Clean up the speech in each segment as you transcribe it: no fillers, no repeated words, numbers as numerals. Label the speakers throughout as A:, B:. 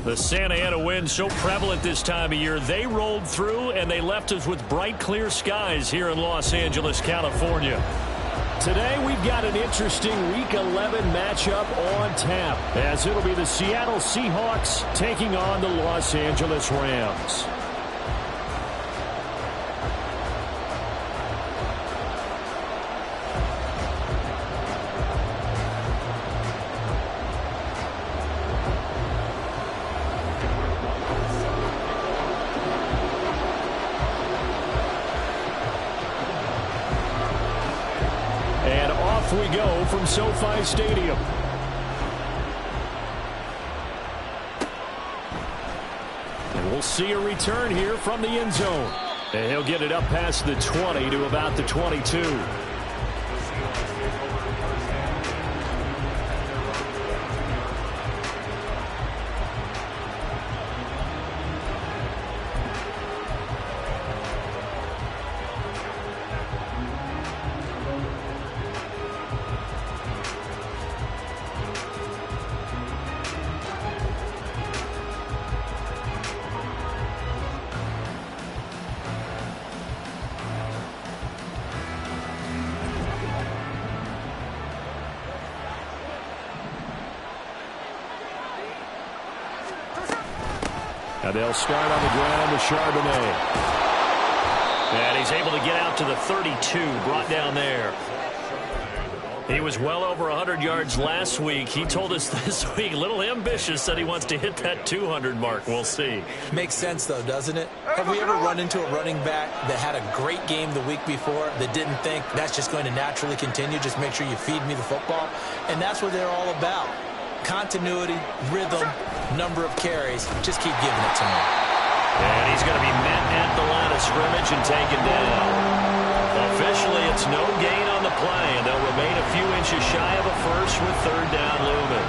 A: The Santa Ana wind so prevalent this time of year, they rolled through and they left us with bright, clear skies here in Los Angeles, California. Today, we've got an interesting Week 11 matchup on tap, as it'll be the Seattle Seahawks taking on the Los Angeles Rams. We go from SoFi Stadium. And we'll see a return here from the end zone. And he'll get it up past the 20 to about the 22. Now they'll start on the ground with Charbonnet. And he's able to get out to the 32, brought down there. He was well over 100 yards last week. He told us this week, a little ambitious, said he wants to hit that 200 mark. We'll see.
B: Makes sense, though, doesn't it? Have we ever run into a running back that had a great game the week before that didn't think that's just going to naturally continue? Just make sure you feed me the football. And that's what they're all about. Continuity, rhythm, number of carries. Just keep giving it to me.
A: And he's going to be met at the line of scrimmage and taken down. Officially, it's no gain on the play, and they'll remain a few inches shy of a first with third down looming.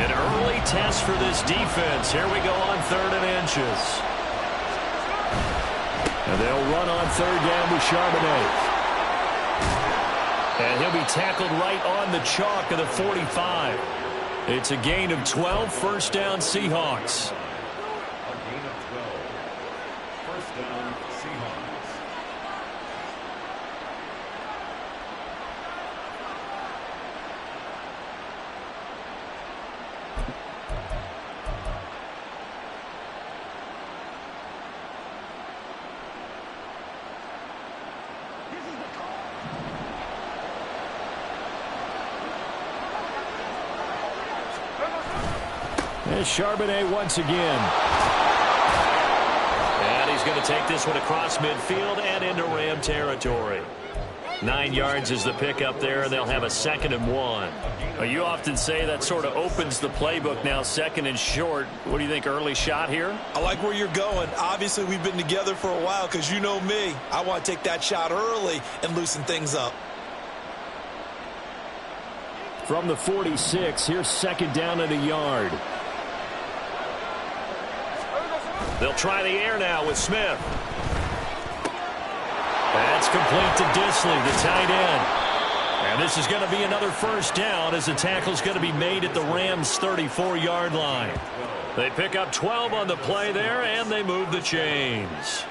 A: An early test for this defense. Here we go on 3rd and inches. And they'll run on 3rd down with Charbonnet. And he'll be tackled right on the chalk of the 45. It's a gain of 12, first down Seahawks.
C: A gain of 12. First down Seahawks.
A: And Charbonnet once again. And he's going to take this one across midfield and into Ram territory. 9 yards is the pickup there, and they'll have a 2nd and 1. You often say that sort of opens the playbook now, 2nd and short. What do you think, early shot here?
D: I like where you're going. Obviously, we've been together for a while because you know me. I want to take that shot early and loosen things up.
A: From the 46, here's 2nd down and a yard. They'll try the air now with Smith. That's complete to Disley, the tight end. And this is going to be another first down as the tackle's going to be made at the Rams' 34-yard line. They pick up 12 on the play there, and they move the chains.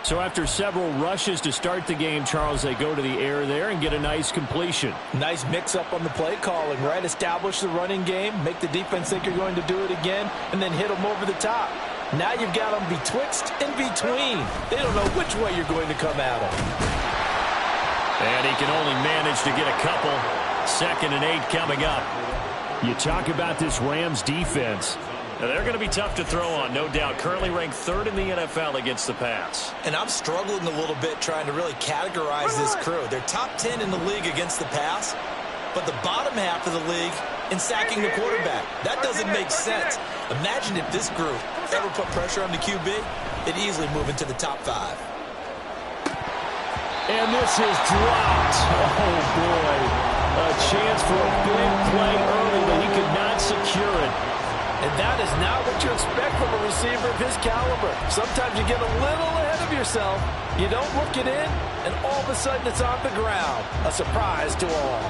A: So after several rushes to start the game, Charles, they go to the air there and get a nice completion.
B: Nice mix-up on the play calling, right? Establish the running game, make the defense think you're going to do it again, and then hit them over the top. Now you've got them betwixt and between. They don't know which way you're going to come at them.
A: And he can only manage to get a couple. 2nd and 8 coming up. You talk about this Rams defense. Now, they're going to be tough to throw on, no doubt. Currently ranked 3rd in the NFL against the pass.
D: And I'm struggling a little bit trying to really categorize this crew. They're top 10 in the league against the pass, but the bottom half of the league in sacking the quarterback. That doesn't make sense. Imagine if this group ever put pressure on the QB, it'd easily move into the top 5.
A: And this is dropped. Oh, boy. A chance for a big play early, but he could not secure it.
B: And that is not what you expect from a receiver of his caliber. Sometimes you get a little ahead of yourself. You don't look it in, and all of a sudden it's on the ground. A surprise to all.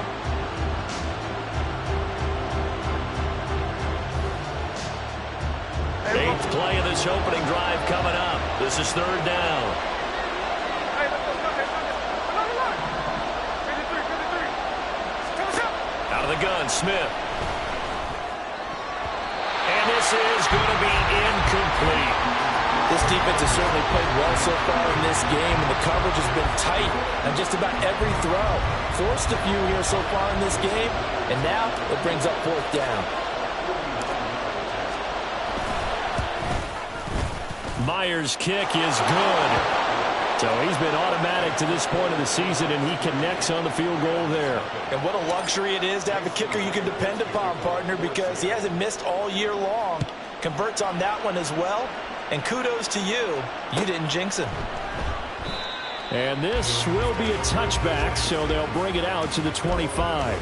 A: Eighth play of this opening drive coming up. This is third down. Out of the gun, Smith. And this is going to be incomplete.
B: This defense has certainly played well so far in this game, and the coverage has been tight on just about every throw. Forced a few here so far in this game, and now it brings up fourth down.
A: Myers' kick is good. So he's been automatic to this point of the season, and he connects on the field goal there.
B: And what a luxury it is to have a kicker you can depend upon, partner, because he hasn't missed all year long. Converts on that one as well. And kudos to you. You didn't jinx him.
A: And this will be a touchback, so they'll bring it out to the 25.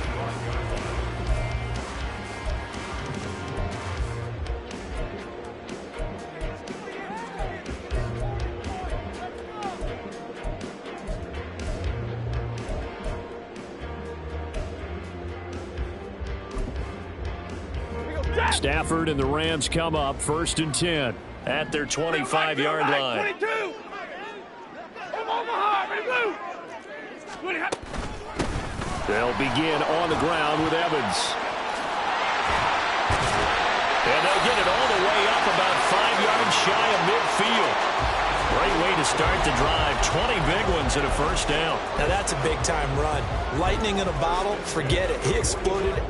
A: Stafford and the Rams come up first and 10 at their 25-yard line.
E: 22.
A: They'll begin on the ground with Evans. And they'll get it all the way up about 5 yards shy of midfield. Great way to start the drive. 20 big ones and a first down.
B: Now that's a big-time run. Lightning in a bottle, forget it. He exploded.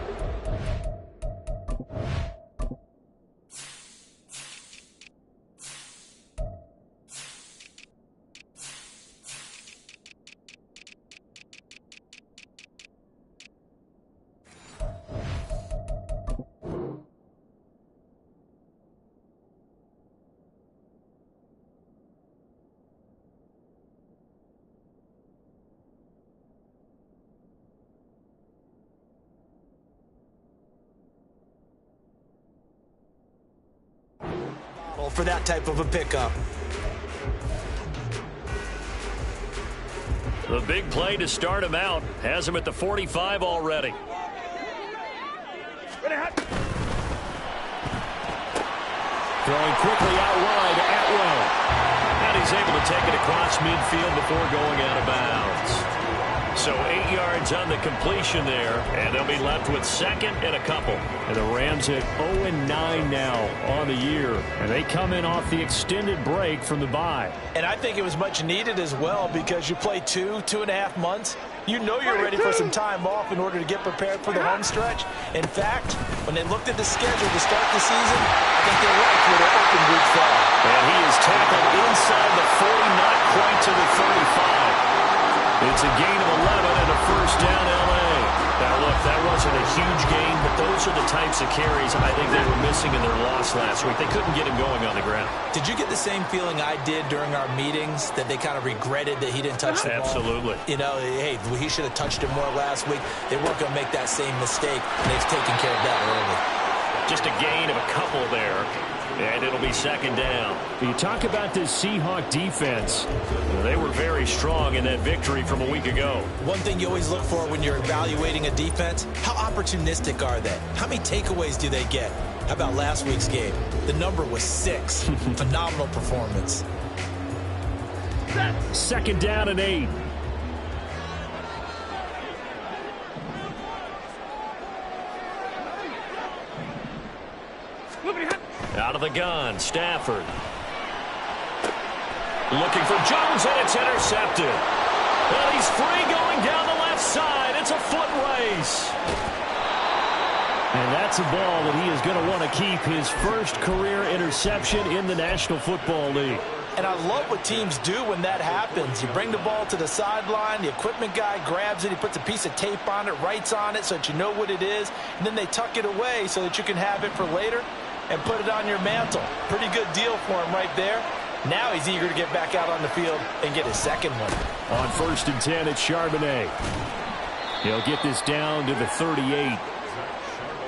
B: For that type of a pickup.
A: The big play to start him out has him at the 45 already. Throwing quickly out wide, Atwell. And he's able to take it across midfield before going out of bounds. So 8 yards on the completion there, and they'll be left with second and a couple. And the Rams at 0-9 now on the year, and they come in off the extended break from the bye.
B: And I think it was much needed as well, because you play 2.5 months. You know you're ready for some time off in order to get prepared for the home stretch. In fact, when they looked at the schedule to start the season, I think they liked where their open week fell.
A: And he is tackled inside the 40, not quite to the 35. It's a gain of 11 and a first down, L.A. Now, look, that wasn't a huge gain, but those are the types of carries I think they were missing in their loss last week. They couldn't get him going on the ground.
B: Did you get the same feeling I did during our meetings, that they kind of regretted that he didn't touch the ball?
A: Absolutely.
B: You know, hey, he should have touched it more last week. They weren't going to make that same mistake, and they've taken care of that early.
A: Just a gain of a couple there. And it'll be second down. You talk about this Seahawk defense. They were very strong in that victory from a week ago.
B: One thing you always look for when you're evaluating a defense, how opportunistic are they? How many takeaways do they get? How about last week's game? The number was 6. Phenomenal performance.
A: Second down and 8. Out of the gun, Stafford. Looking for Jones, and it's intercepted. And he's free going down the left side. It's a foot race. And that's a ball that he is going to want to keep, his first career interception in the National Football League.
B: And I love what teams do when that happens. You bring the ball to the sideline, the equipment guy grabs it, he puts a piece of tape on it, writes on it so that you know what it is, and then they tuck it away so that you can have it for later and put it on your mantle. Pretty good deal for him right there. Now he's eager to get back out on the field and get his second one.
A: On first and 10, it's Charbonnet. He'll get this down to the 38.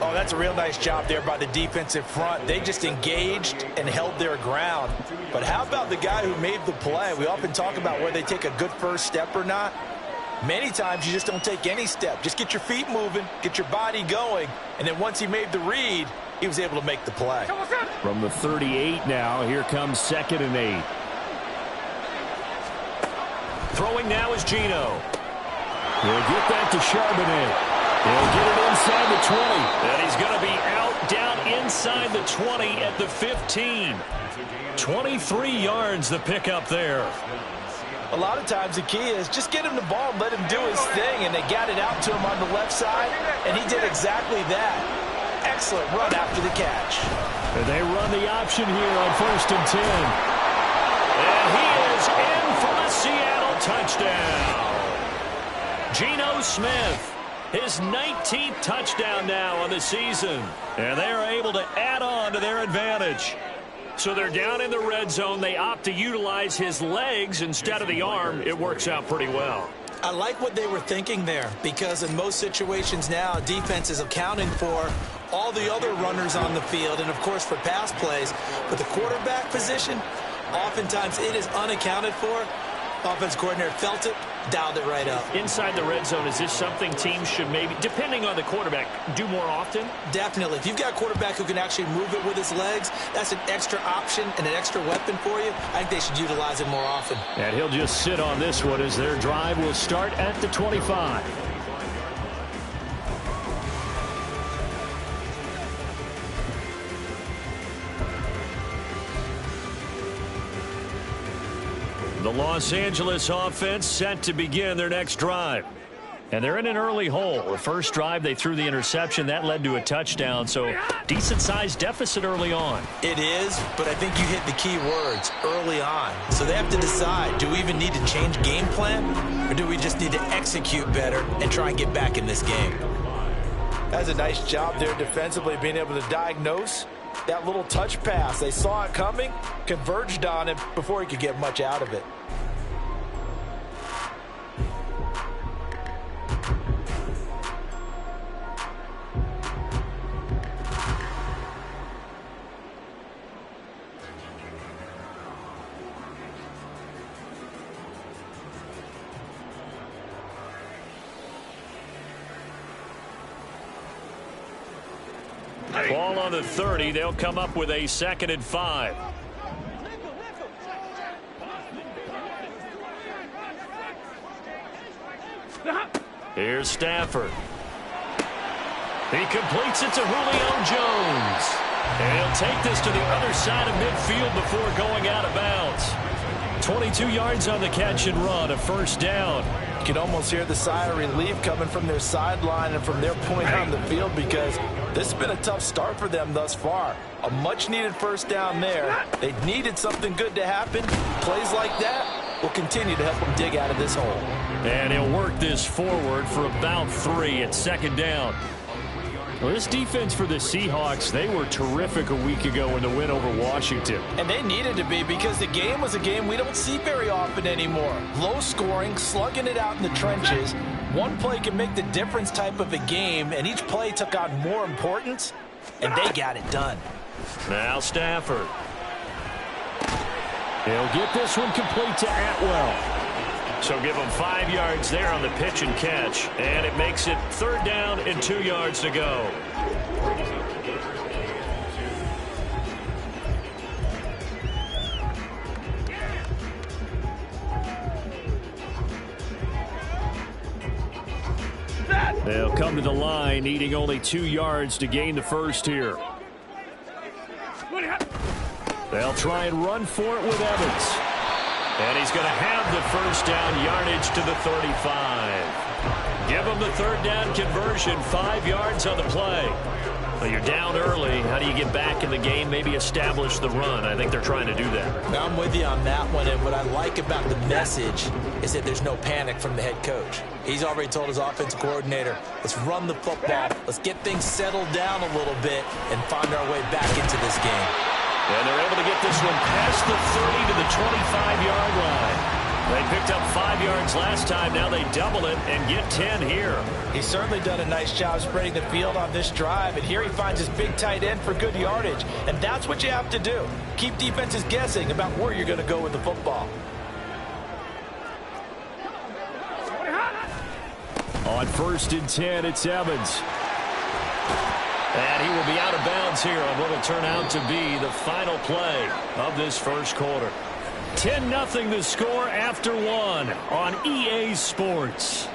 B: Oh, that's a real nice job there by the defensive front. They just engaged and held their ground. But how about the guy who made the play? We often talk about where they take a good first step or not. Many times you just don't take any step. Just get your feet moving, get your body going, and then once he made the read, he was able to make the play.
A: From the 38 now, here comes 2nd and 8. Throwing now is Geno. He'll get that to Charbonnet. He'll get it inside the 20. And he's going to be out down inside the 20 at the 15. 23 yards the pickup there.
B: A lot of times the key is just get him the ball and let him do his thing, and they got it out to him on the left side, and he did exactly that. Excellent run after the catch.
A: And they run the option here on 1st and 10. And he is in for a Seattle touchdown. Geno Smith, his 19th touchdown now on the season. And they are able to add on to their advantage. So they're down in the red zone. They opt to utilize his legs instead of the arm. It works out pretty well.
B: I like what they were thinking there, because in most situations now, defense is accounting for all the other runners on the field and, of course, for pass plays. But the quarterback position, oftentimes it is unaccounted for. Offense coordinator felt it, dialed it right up.
A: Inside the red zone, is this something teams should maybe, depending on the quarterback, do more often?
B: Definitely. If you've got a quarterback who can actually move it with his legs, that's an extra option and an extra weapon for you. I think they should utilize it more often.
A: And he'll just sit on this one as their drive will start at the 25. The Los Angeles offense set to begin their next drive. And they're in an early hole. The first drive, they threw the interception. That led to a touchdown, so decent-sized deficit early on.
B: It is, but I think you hit the key words, early on. So they have to decide, do we even need to change game plan, or do we just need to execute better and try and get back in this game? That's a nice job there defensively, being able to diagnose that little touch pass. They saw it coming, converged on it before he could get much out of it.
A: Ball on the 30. They'll come up with a 2nd and 5. Here's Stafford. He completes it to Julio Jones. And he'll take this to the other side of midfield before going out of bounds. 22 yards on the catch and run, a first down.
B: You can almost hear the sigh of relief coming from their sideline and from their point on the field, because this has been a tough start for them thus far. A much-needed first down there. They needed something good to happen. Plays like that will continue to help them dig out of this hole.
A: And he'll work this forward for about 3 at 2nd down. Well, this defense for the Seahawks, they were terrific a week ago in the win over Washington.
B: And they needed to be, because the game was a game we don't see very often anymore. Low scoring, slugging it out in the trenches. One play can make the difference type of a game, and each play took on more importance, and they got it done.
A: Now Stafford. He'll get this one complete to Atwell. So give him 5 yards there on the pitch and catch. And it makes it 3rd down and 2 yards to go. They'll come to the line, needing only 2 yards to gain the first here. They'll try and run for it with Evans. And he's going to have the first down, yardage to the 35. Give him the 3rd down conversion, 5 yards on the play. Well, you're down early. How do you get back in the game, maybe establish the run? I think they're trying to do that.
B: Now, I'm with you on that one, and what I like about the message is that there's no panic from the head coach. He's already told his offensive coordinator, let's run the football, let's get things settled down a little bit and find our way back into this game.
A: And they're able to get this one past the 30 to the 25-yard line. They picked up 5 yards last time. Now they double it and get 10 here.
B: He's certainly done a nice job spreading the field on this drive, and here he finds his big tight end for good yardage, and that's what you have to do. Keep defenses guessing about where you're going to go with the football.
A: On 1st and 10, it's Evans. And he will be out of bounds here on what will turn out to be the final play of this first quarter. 10-0 the score after 1 on EA Sports.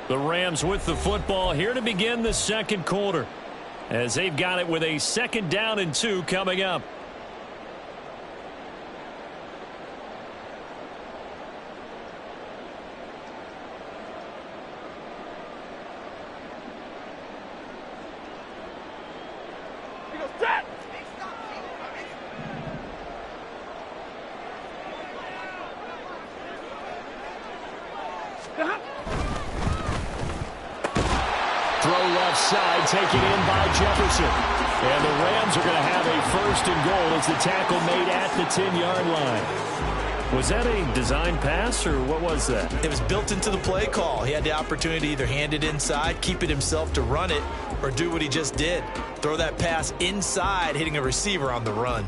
A: The Rams with the football here to begin the second quarter, as they've got it with a 2nd down and 2 coming up. Throw left side, taken in by Jefferson. And the Rams are going to have a 1st and goal as the tackle made at the 10-yard line. Was that a design pass, or what was that?
B: It was built into the play call. He had the opportunity to either hand it inside, keep it himself to run it, or do what he just did. Throw that pass inside, hitting a receiver on the run.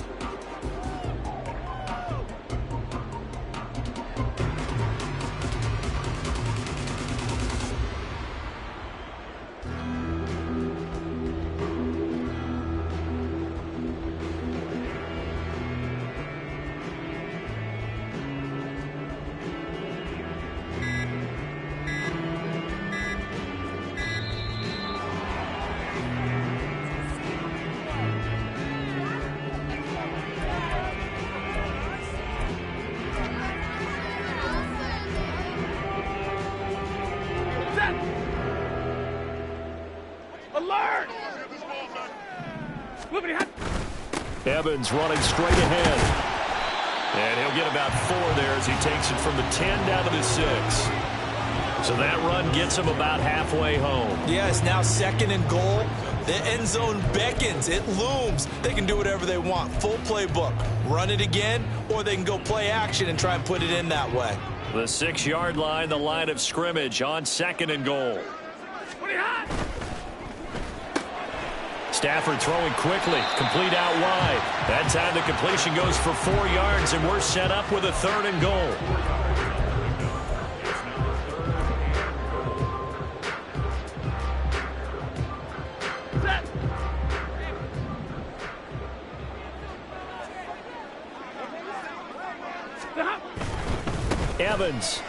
A: Evans running straight ahead. And he'll get about 4 there as he takes it from the 10 down to the 6. So that run gets him about halfway home.
B: Yeah, it's now 2nd and goal. The end zone beckons. It looms. They can do whatever they want. Full playbook. Run it again, or they can go play action and try and put it in that way.
A: The 6-yard line, the line of scrimmage on 2nd and goal. Stafford throwing quickly, complete out wide. That time the completion goes for 4 yards, and we're set up with a 3rd and goal. Evans.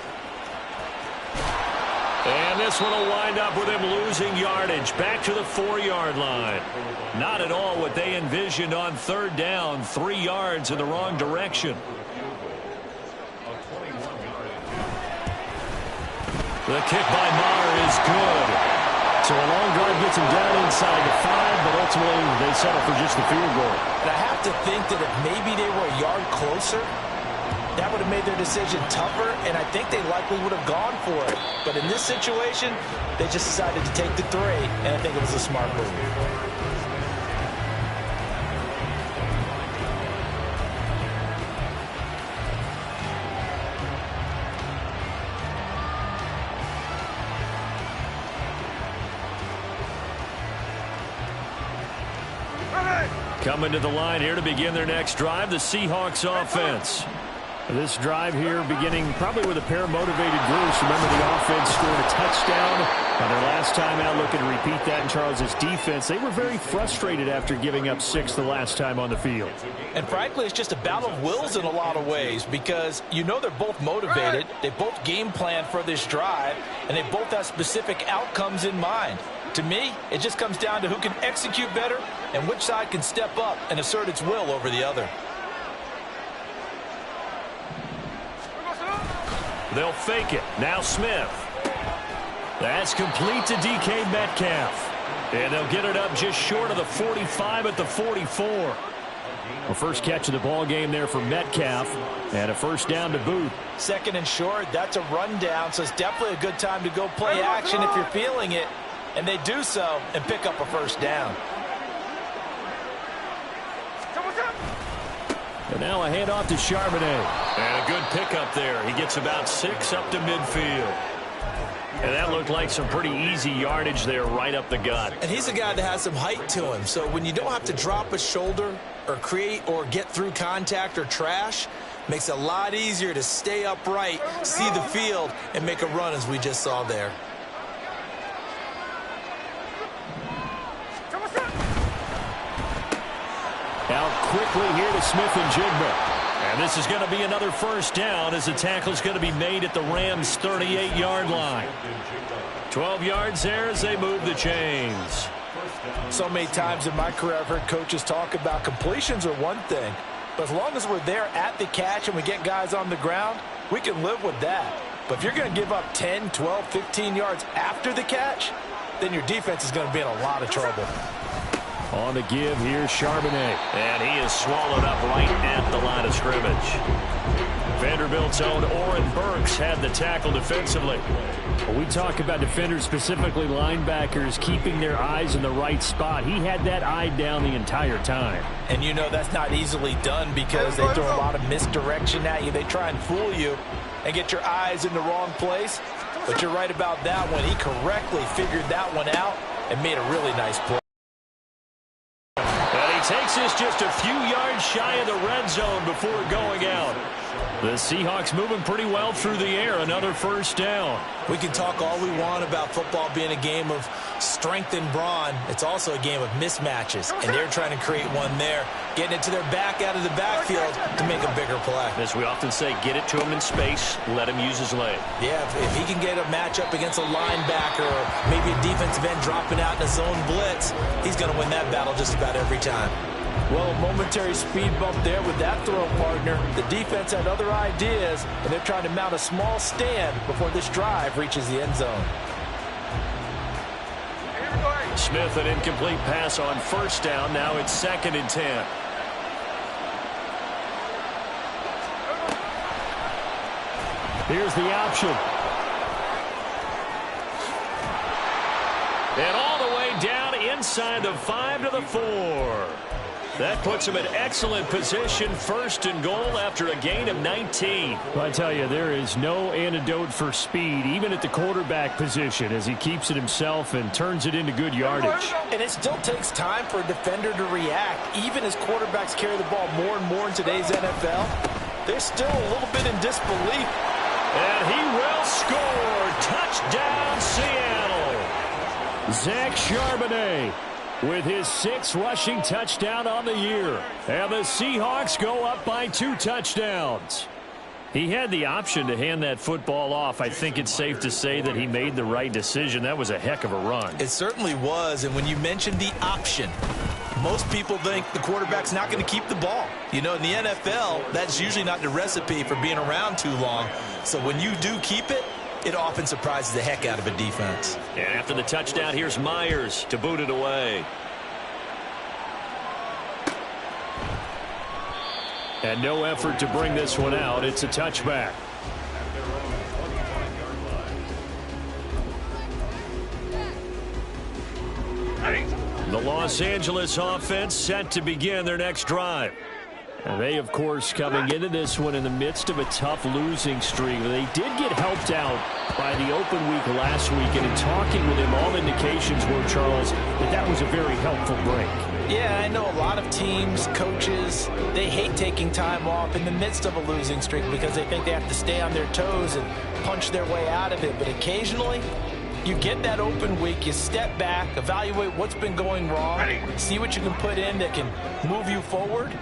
A: And this one will wind up with him losing yardage. Back to the 4-yard line. Not at all what they envisioned on 3rd down. 3 yards in the wrong direction. The kick by Maher is good. So a long drive gets him down inside the 5, but ultimately they settle for just the field goal.
B: And I have to think that if maybe they were a yard closer, that would have made their decision tougher, and I think they likely would have gone for it. But in this situation, they just decided to take the 3, and I think it was a smart move.
A: Coming to the line here to begin their next drive, the Seahawks offense. This drive here beginning probably with a pair of motivated groups. Remember, the offense scored a touchdown on their last time out, looking to repeat that in Charles' defense. They were very frustrated after giving up 6 the last time on the field.
B: And frankly, it's just a battle of wills in a lot of ways, because you know they're both motivated, they both game plan for this drive, and they both have specific outcomes in mind. To me, it just comes down to who can execute better and which side can step up and assert its will over the other.
A: They'll fake it. Now Smith. That's complete to DK Metcalf. And they'll get it up just short of the 45 at the 44. The first catch of the ball game there for Metcalf. And a 1st down to boot.
B: 2nd and short, that's a rundown, so it's definitely a good time to go play action if you're feeling it. And they do so and pick up a 1st down.
A: And now a handoff to Charbonnet. And a good pickup there. He gets about 6 up to midfield. And that looked like some pretty easy yardage there right up the gut.
B: And he's a guy that has some height to him. So when you don't have to drop a shoulder or create or get through contact or trash, makes it a lot easier to stay upright, see the field, and make a run as we just saw there.
A: Out quickly here to Smith and Jigba. And this is going to be another first down as the tackle's going to be made at the Rams' 38-yard line. 12 yards there as they move the chains.
D: So many times in my career I've heard coaches talk about completions are one thing, but as long as we're there at the catch and we get guys on the ground, we can live with that. But if you're going to give up 10, 12, 15 yards after the catch, then your defense is going to be in a lot of trouble.
A: On the give, here's Charbonnet. And he is swallowed up right at the line of scrimmage. Vanderbilt's own Oren Burks had the tackle defensively.
E: When we talk about defenders, specifically linebackers, keeping their eyes in the right spot, he had that eye down the entire time.
D: And you know that's not easily done because they throw a lot of misdirection at you. They try and fool you and get your eyes in the wrong place. But you're right about that one. He correctly figured that one out and made a really nice play.
A: Takes this just a few yards shy of the red zone before going out. The Seahawks moving pretty well through the air. Another first down.
B: We can talk all we want about football being a game of strength and brawn. It's also a game of mismatches, and they're trying to create one there, getting it to their back out of the backfield to make a bigger play.
A: As we often say, get it to him in space, let him use his leg.
B: Yeah, if he can get a matchup against a linebacker or maybe a defensive end dropping out in a zone blitz, he's going to win that battle just about every time.
D: Well, a momentary speed bump there with that throw partner. The defense had other ideas, and they're trying to mount a small stand before this drive reaches the end zone.
A: Smith, an incomplete pass on first down. Now it's 2nd and 10.
E: Here's the option.
A: And all the way down inside the 5 to the 4. That puts him in excellent position, 1st and goal after a gain of 19.
E: Well, I tell you, there is no antidote for speed, even at the quarterback position, as he keeps it himself and turns it into good yardage.
D: And it still takes time for a defender to react. Even as quarterbacks carry the ball more and more in today's NFL, they're still a little bit in disbelief.
A: And he will score. Touchdown, Seattle.
E: Zach Charbonnet with his 6th rushing touchdown on the year. And the Seahawks go up by 2 touchdowns.
A: He had the option to hand that football off. I think it's safe to say that he made the right decision. That was a heck of a run.
B: It certainly was. And when you mentioned the option, most people think the quarterback's not going to keep the ball. You know, in the NFL, that's usually not the recipe for being around too long. So when you do keep it, it often surprises the heck out of a defense.
A: And after the touchdown, here's Myers to boot it away.
E: And no effort to bring this one out. It's a touchback.
A: The Los Angeles offense set to begin their next drive.
E: And they, of course, coming into this one in the midst of a tough losing streak. They did get helped out by the open week last week, and in talking with him, all indications were, Charles, that was a very helpful break.
D: Yeah, I know a lot of teams, coaches, they hate taking time off in the midst of a losing streak because they think they have to stay on their toes and punch their way out of it. But occasionally, you get that open week, you step back, evaluate what's been going wrong, see what you can put in that can move you forward,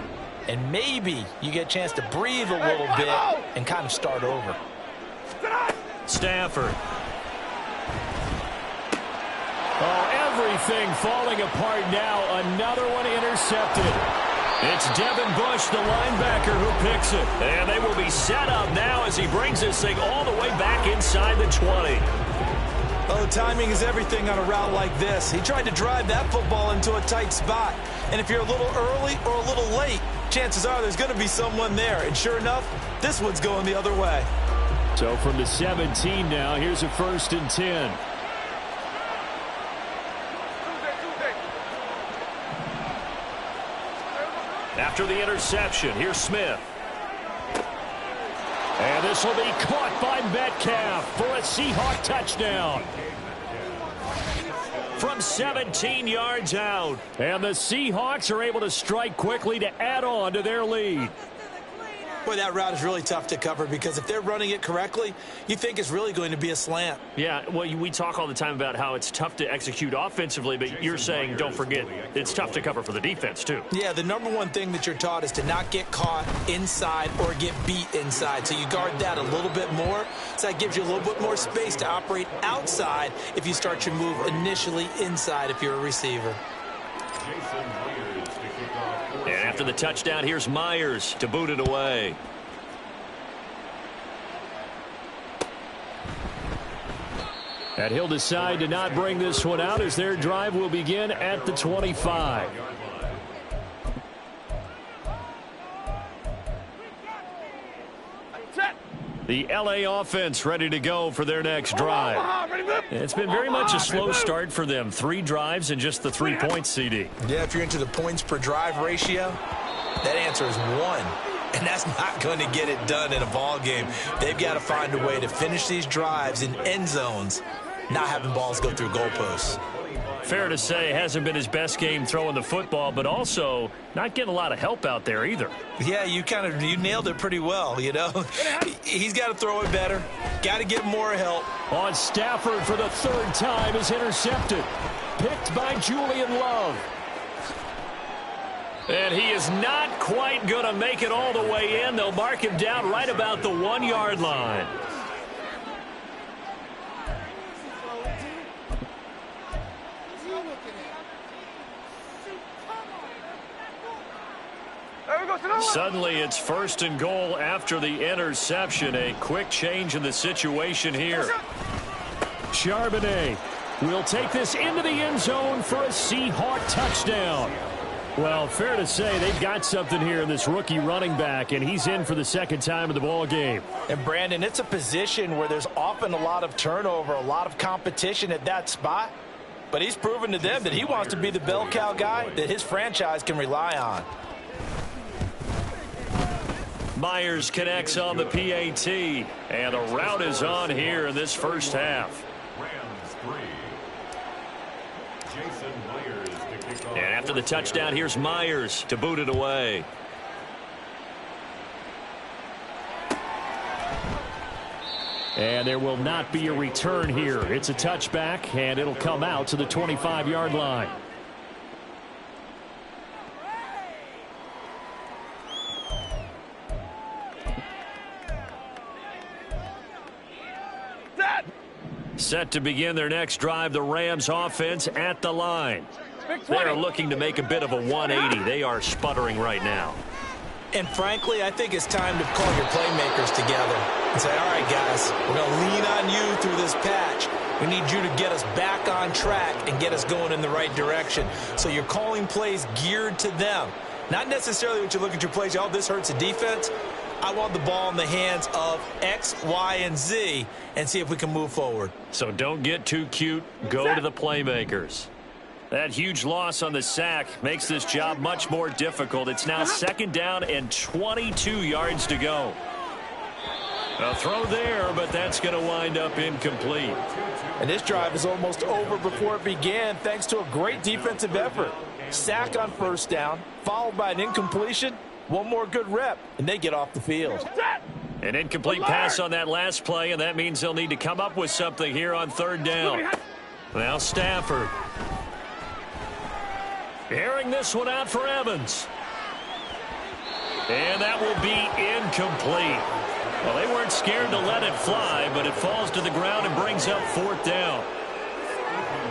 D: and maybe you get a chance to breathe a little bit and kind of start over.
A: Stafford.
E: Oh, everything falling apart now. Another one intercepted.
A: It's Devin Bush, the linebacker, who picks it. And they will be set up now as he brings this thing all the way back inside the 20.
B: Oh, timing is everything on a route like this. He tried to drive that football into a tight spot. And if you're a little early or a little late, chances are there's going to be someone there. And sure enough, this one's going the other way.
E: So from the 17 now, here's a 1st and 10.
A: After the interception, here's Smith. And this will be caught by Metcalf for a Seahawk touchdown. From 17 yards out. And the Seahawks are able to strike quickly to add on to their lead.
B: Boy, that route is really tough to cover because if they're running it correctly, you think it's really going to be a slant.
A: Yeah, well, we talk all the time about how it's tough to execute offensively, but you're saying, don't forget, it's tough to cover for the defense, too.
B: Yeah, the number one thing that you're taught is to not get caught inside or get beat inside. So you guard that a little bit more. So that gives you a little bit more space to operate outside if you start your move initially inside if you're a receiver.
A: And after the touchdown, here's Myers to boot it away.
E: And he'll decide to not bring this one out as their drive will begin at the 25. The LA offense ready to go for their next drive. It's been very much a slow start for them. 3 drives and just the 3 points, CD.
B: Yeah, if you're into the points per drive ratio, that answer is 1. And that's not going to get it done in a ball game. They've got to find a way to finish these drives in end zones, not having balls go through goalposts.
A: Fair to say, it hasn't been his best game throwing the football, but also not getting a lot of help out there either.
B: Yeah, you nailed it pretty well, you know. He's got to throw it better. Got to get more help.
E: On Stafford for the 3rd time is intercepted. Picked by Julian Love.
A: And he is not quite going to make it all the way in. They'll mark him down right about the 1-yard line. Suddenly it's 1st and goal after the interception. A quick change in the situation here.
E: Charbonnet will take this into the end zone for a Seahawk touchdown. Well, fair to say they've got something here in this rookie running back, and he's in for the 2nd time of the ball game.
D: And, Brandon, it's a position where there's often a lot of turnover, a lot of competition at that spot. But he's proven to them that he wants to be the bell cow guy that his franchise can rely on.
A: Myers connects on the PAT, and the route is on here in this first half. And after the touchdown, here's Myers to boot it away.
E: And there will not be a return here. It's a touchback, and it'll come out to the 25-yard line.
A: Set to begin their next drive, the Rams offense at the line. They are looking to make a bit of a 180. They are sputtering right now.
B: And frankly, I think it's time to call your playmakers together and say, all right, guys, we're going to lean on you through this patch. We need you to get us back on track and get us going in the right direction. So you're calling plays geared to them. Not necessarily what you look at your plays, oh, this hurts the defense. I want the ball in the hands of X, Y, and Z and see if we can move forward.
A: So don't get too cute. Go to the playmakers. That huge loss on the sack makes this job much more difficult. It's now 2nd down and 22 yards to go. A throw there, but that's going to wind up incomplete.
D: And this drive is almost over before it began thanks to a great defensive effort. Sack on 1st down, followed by an incompletion. One more good rep, and they get off the field.
A: An incomplete pass on that last play, and that means they'll need to come up with something here on 3rd down. Now Stafford. Airing this one out for Evans. And that will be incomplete. Well, they weren't scared to let it fly, but it falls to the ground and brings up 4th down.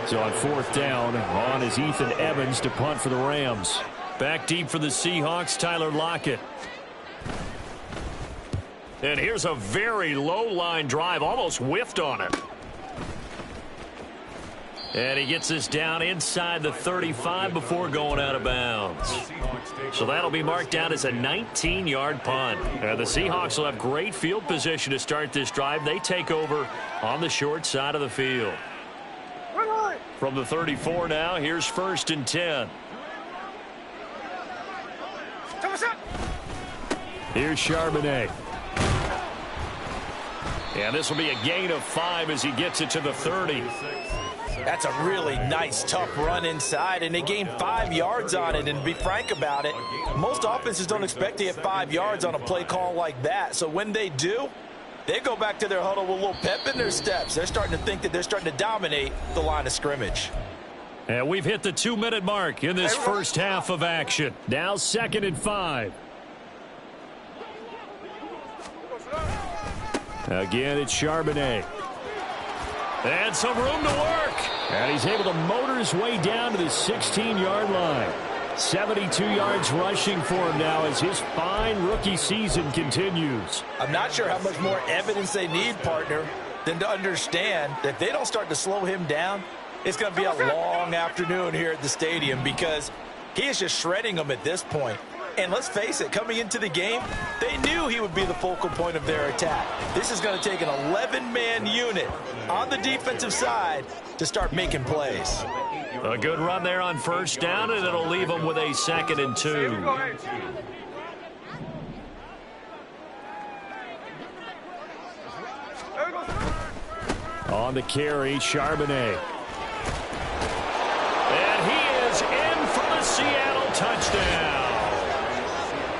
E: So on 4th down, on is Ethan Evans to punt for the Rams.
A: Back deep for the Seahawks, Tyler Lockett. And here's a very low-line drive, almost whiffed on it. And he gets this down inside the 35 before going out of bounds. So that'll be marked down as a 19-yard punt. And the Seahawks will have great field position to start this drive. They take over on the short side of the field. From the 34 now, here's 1st and 10.
E: Here's Charbonnet.
A: And this will be a gain of 5 as he gets it to the 30.
B: That's a really nice, tough run inside, and they gained 5 yards on it. And to be frank about it, most offenses don't expect to get 5 yards on a play call like that. So when they do, they go back to their huddle with a little pep in their steps. They're starting to think that they're starting to dominate the line of scrimmage.
A: And we've hit the 2-minute mark in this first half of action.
E: Now 2nd and 5. Again, it's Charbonnet.
A: And some room to work.
E: And he's able to motor his way down to the 16-yard line. 72 yards rushing for him now as his fine rookie season continues.
B: I'm not sure how much more evidence they need, partner, than to understand that if they don't start to slow him down, it's going to be a long afternoon here at the stadium because he is just shredding them at this point. And let's face it, coming into the game, they knew he would be the focal point of their attack. This is going to take an 11-man unit on the defensive side to start making plays.
A: A good run there on first down, and it'll leave them with a 2nd and 2.
E: On the carry, Charbonnet.
A: And he is in for the Seattle touchdown.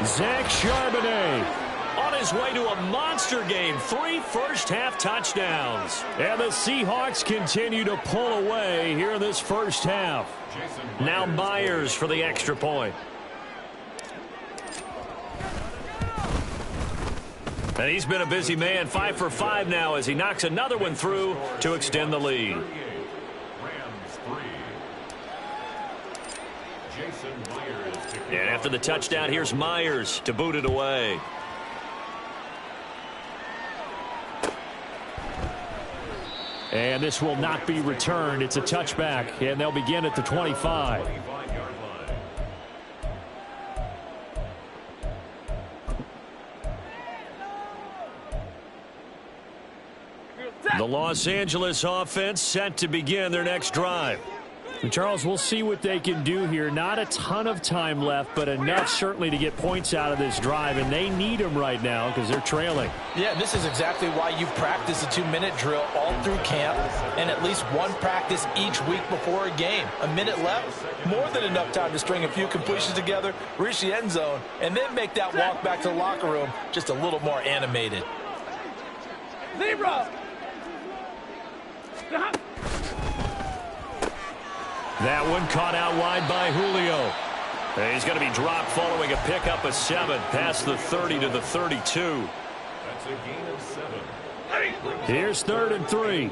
E: Zach Charbonnet
A: on his way to a monster game. 3 first-half touchdowns.
E: And the Seahawks continue to pull away here in this first half.
A: Now Myers for the extra point. And he's been a busy man. 5 for 5 now as he knocks another one through to extend the lead. And after the touchdown, here's Myers to boot it away.
E: And this will not be returned. It's a touchback, and they'll begin at the 25.
A: The Los Angeles offense set to begin their next drive.
E: And Charles, we'll see what they can do here. Not a ton of time left, but enough certainly to get points out of this drive, and they need them right now because they're trailing.
B: Yeah, this is exactly why you practice a 2-minute drill all through camp and at least one practice each week before a game. A minute left, more than enough time to string a few completions together, reach the end zone, and then make that walk back to the locker room just a little more animated.
F: Zebra!
A: That one caught out wide by Julio. He's going to be dropped following a pickup of 7 past the 30 to the 32.
C: That's a gain of 7.
E: Here's 3rd and 3.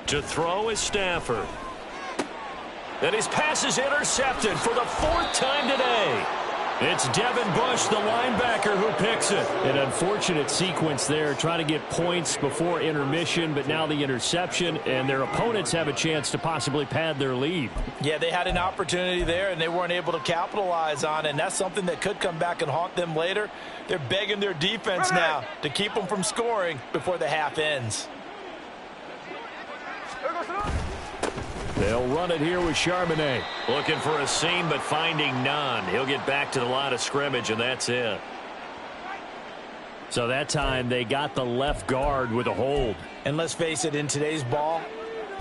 A: To throw is Stafford. And his pass is intercepted for the 4th time today. It's Devin Bush, the linebacker, who picks it.
E: An unfortunate sequence there, trying to get points before intermission, but now the interception, and their opponents have a chance to possibly pad their lead.
B: Yeah, they had an opportunity there, and they weren't able to capitalize on it, and that's something that could come back and haunt them later. They're begging their defense now to keep them from scoring before the half ends.
E: They'll run it here with Charbonnet.
A: Looking for a seam, but finding none. He'll get back to the line of scrimmage, and that's it.
E: So that time they got the left guard with a hold.
B: And let's face it, in today's ball,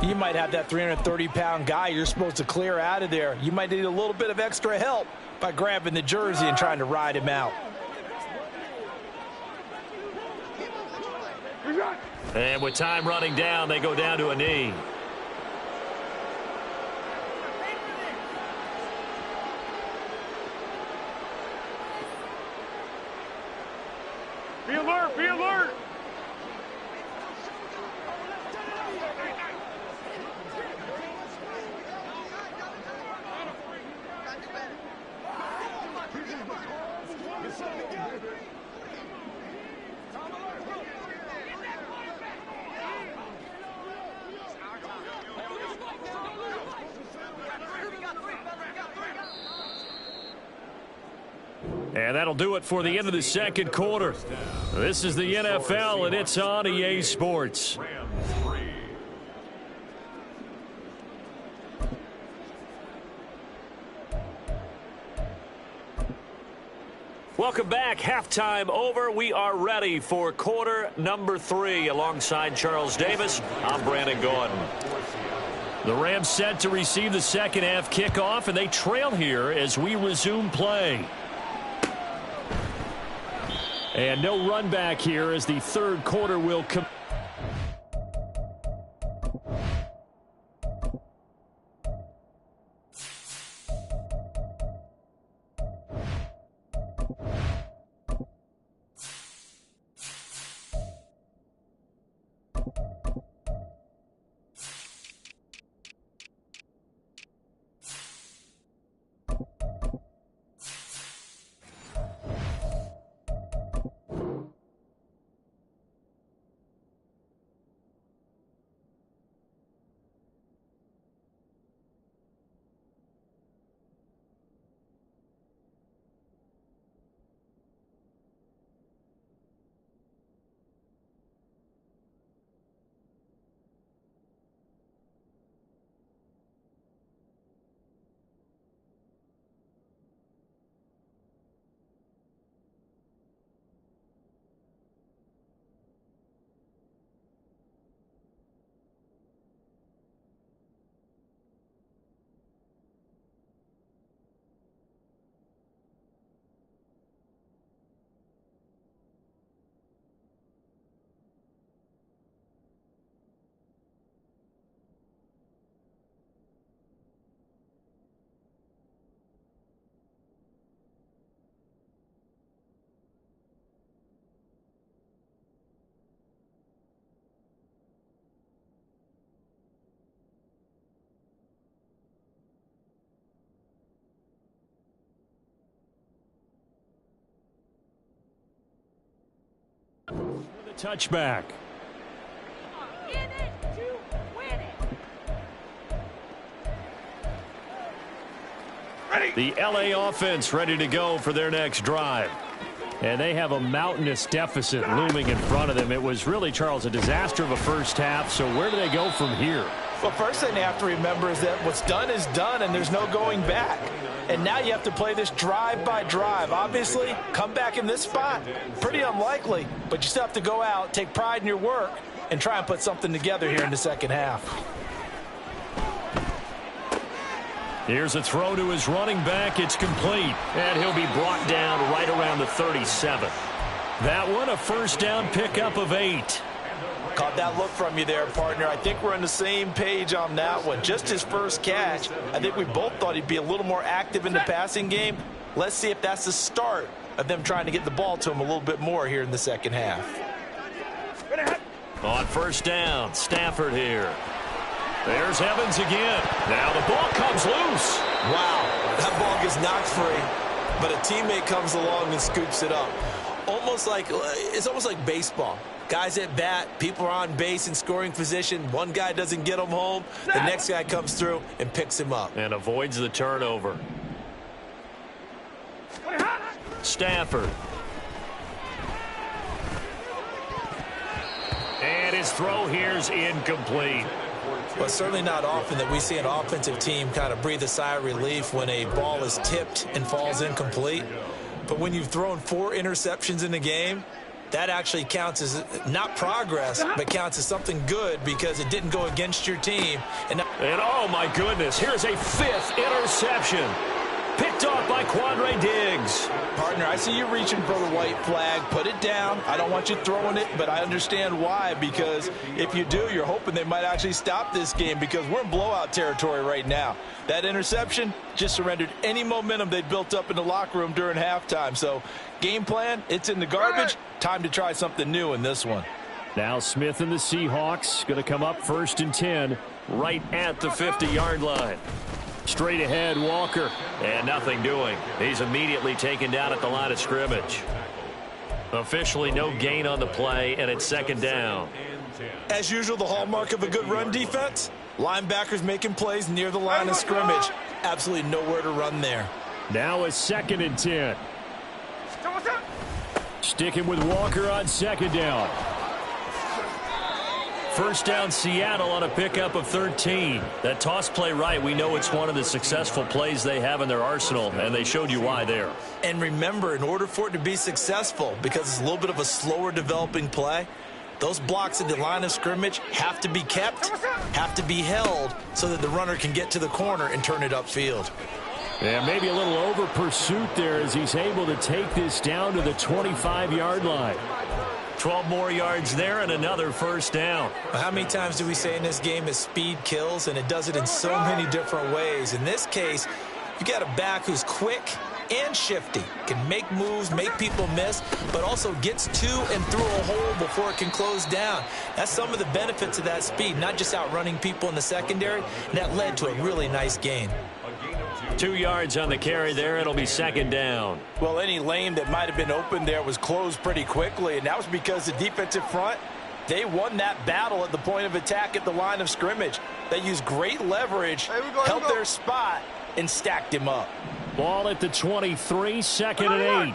B: you might have that 330-pound guy you're supposed to clear out of there. You might need a little bit of extra help by grabbing the jersey and trying to ride him out.
A: And with time running down, they go down to a knee.
F: Be alert! Be alert!
A: And that'll do it for the end of the 2nd quarter. This is the NFL, and it's on EA Sports. Welcome back. Halftime over. We are ready for quarter number 3. Alongside Charles Davis, I'm Brandon Gordon. The Rams set to receive the second half kickoff, and they trail here as we resume play. And no run back here as the third quarter will come. The touchback. The LA offense ready to go for their next drive. And they have a mountainous deficit looming in front of them. It was really, Charles, a disaster of a first half. So where do they go from here?
B: Well, first thing they have to remember is that what's done is done, and there's no going back. And now you have to play this drive by drive. Obviously, come back in this spot, pretty unlikely, but you still have to go out, take pride in your work, and try and put something together here in the second half.
A: Here's a throw to his running back. It's complete, and he'll be brought down right around the 37. That one, a first down pickup of 8.
B: Caught that look from you there, partner. I think we're on the same page on that one. Just his first catch. I think we both thought he'd be a little more active in the passing game. Let's see if that's the start of them trying to get the ball to him a little bit more here in the second half.
A: On first down, Stafford here. There's Evans again. Now the ball comes loose.
D: Wow, that ball gets knocked free, but a teammate comes along and scoops it up. It's almost like baseball. Guys at bat, people are on base in scoring position. One guy doesn't get him home. The next guy comes through and picks him up.
A: And avoids the turnover. Stafford. And his throw here's incomplete.
B: But certainly not often that we see an offensive team kind of breathe a sigh of relief when a ball is tipped and falls incomplete. But when you've thrown 4 interceptions in a game, that actually counts as not progress, but counts as something good because it didn't go against your team. And
A: oh, my goodness, here's a 5th interception. Picked off by Quandre Diggs.
B: Partner, I see you reaching for the white flag. Put it down. I don't want you throwing it, but I understand why, because if you do, you're hoping they might actually stop this game because we're in blowout territory right now. That interception just surrendered any momentum they built up in the locker room during halftime. So game plan, it's in the garbage. Time to try something new in this one.
A: Now Smith and the Seahawks going to come up 1st and 10 right at the 50-yard line. Straight ahead, Walker. And nothing doing. He's immediately taken down at the line of scrimmage. Officially no gain on the play, and it's 2nd down.
B: As usual, the hallmark of a good run defense, linebackers making plays near the line of scrimmage. Absolutely nowhere to run there.
A: Now a 2nd and 10. Sticking with Walker on 2nd down. First down Seattle on a pickup of 13. That toss play right, we know it's one of the successful plays they have in their arsenal, and they showed you why there.
B: And remember, in order for it to be successful, because it's a little bit of a slower developing play, those blocks at the line of scrimmage have to be kept, have to be held, so that the runner can get to the corner and turn it upfield.
E: Yeah, maybe a little over pursuit there as he's able to take this down to the 25-yard line.
A: 12 more yards there and another first down.
B: How many times do we say in this game that speed kills, and it does it in so many different ways? In this case, you got a back who's quick and shifty, can make moves, make people miss, but also gets to and through a hole before it can close down. That's some of the benefits of that speed, not just outrunning people in the secondary, and that led to a really nice gain.
A: 2 yards on the carry there. It'll be second down.
D: Well, any lane that might have been open there was closed pretty quickly, and that was because the defensive front, they won that battle at the point of attack at the line of scrimmage. They used great leverage, held their spot, and stacked him up.
E: Ball at the 23, second and 8.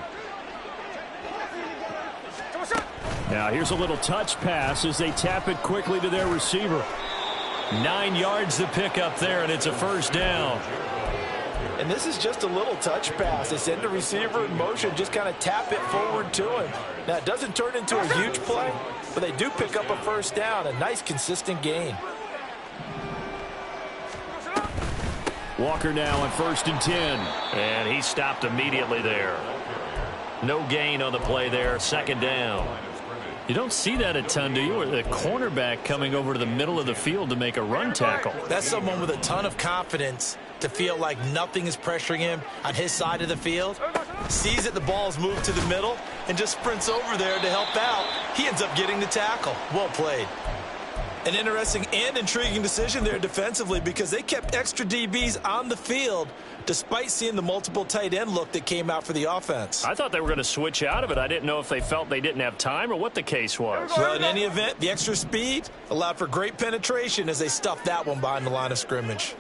E: Now here's a little touch pass as they tap it quickly to their receiver.
A: 9 yards to pick up there, and it's a first down.
D: And this is just a little touch pass. They send the receiver in motion, just kind of tap it forward to him. Now, it doesn't turn into a huge play, but they do pick up a first down, a nice, consistent gain.
E: Walker now on 1st and 10.
A: And he stopped immediately there. No gain on the play there, second down. You don't see that a ton, do you? The cornerback coming over to the middle of the field to make a run tackle.
B: That's someone with a ton of confidence to feel like nothing is pressuring him on his side of the field. Sees that the ball's moved to the middle and just sprints over there to help out. He ends up getting the tackle. Well played. An interesting and intriguing decision there defensively because they kept extra DBs on the field despite seeing the multiple tight end look that came out for the offense.
A: I thought they were going to switch out of it. I didn't know if they felt they didn't have time or what the case was.
B: Well, in any event, the extra speed allowed for great penetration as they stuffed that one behind the line of scrimmage.